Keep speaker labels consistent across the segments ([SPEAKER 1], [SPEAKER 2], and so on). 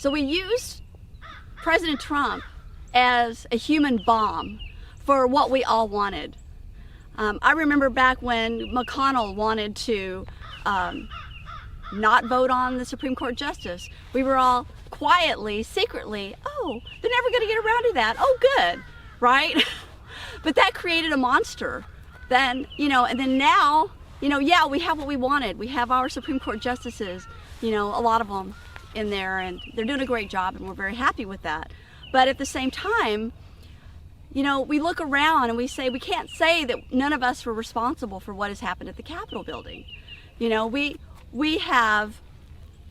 [SPEAKER 1] So we used President Trump as a human bomb for what we all wanted. I remember back when McConnell wanted to not vote on the Supreme Court justice. We were all quietly, secretly, oh, they're never going to get around to that. Oh, good, right? But that created a monster. Then, and then now, yeah, we have what we wanted. We have our Supreme Court justices, a lot of them in there, and they're doing a great job, and we're very happy with that. But at the same time, we look around and we say, we can't say that none of us were responsible for what has happened at the Capitol building. We have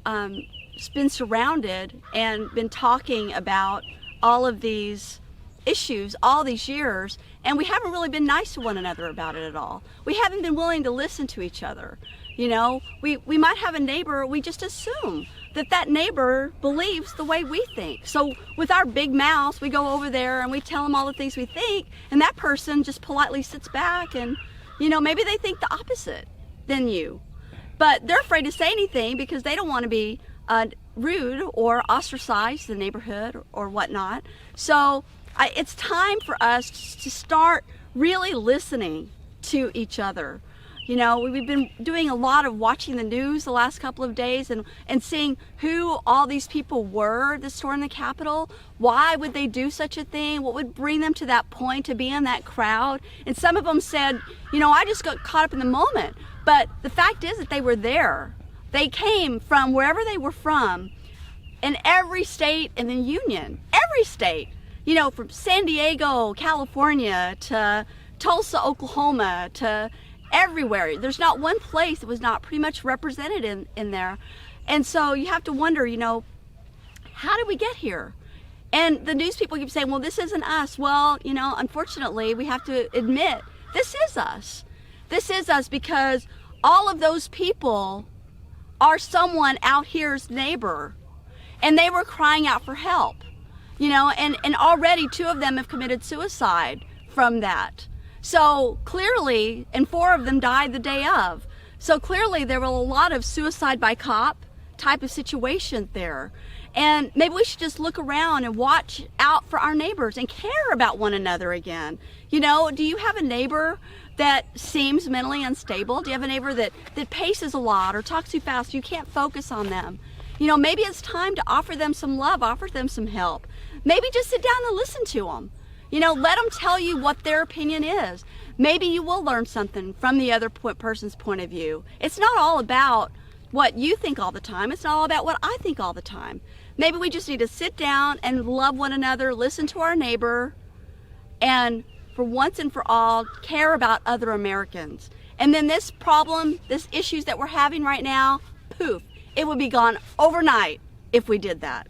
[SPEAKER 1] been surrounded and been talking about all of these issues all these years, and we haven't really been nice to one another about it at all. We haven't been willing to listen to each other. We might have a neighbor, we just assume that neighbor believes the way we think. So with our big mouths, we go over there and we tell them all the things we think, and that person just politely sits back and, maybe they think the opposite than you. But they're afraid to say anything because they don't want to be rude or ostracize the neighborhood or whatnot. So it's time for us to start really listening to each other. We've been doing a lot of watching the news the last couple of days and seeing who all these people were that stormed the Capitol. Why would they do such a thing? What would bring them to that point to be in that crowd? And some of them said, I just got caught up in the moment. But the fact is that they were there. They came from wherever they were from, in every state in the union, every state, from San Diego, California, to Tulsa, Oklahoma, to everywhere. There's not one place that was not pretty much represented in there. And so you have to wonder, how did we get here? And the news people keep saying, well, this isn't us. Well, unfortunately, we have to admit, this is us. This is us because all of those people are someone out here's neighbor, and they were crying out for help, and already 2 of them have committed suicide from that. So clearly, and 4 of them died the day of. So clearly there were a lot of suicide by cop type of situation there. And maybe we should just look around and watch out for our neighbors and care about one another again. Do you have a neighbor that seems mentally unstable? Do you have a neighbor that paces a lot or talks too fast? You can't focus on them. Maybe it's time to offer them some love, offer them some help. Maybe just sit down and listen to them. Let them tell you what their opinion is. Maybe you will learn something from the other person's point of view. It's not all about what you think all the time. It's not all about what I think all the time. Maybe we just need to sit down and love one another, listen to our neighbor, and for once and for all, care about other Americans. And then this problem, this issues that we're having right now, poof, it would be gone overnight if we did that.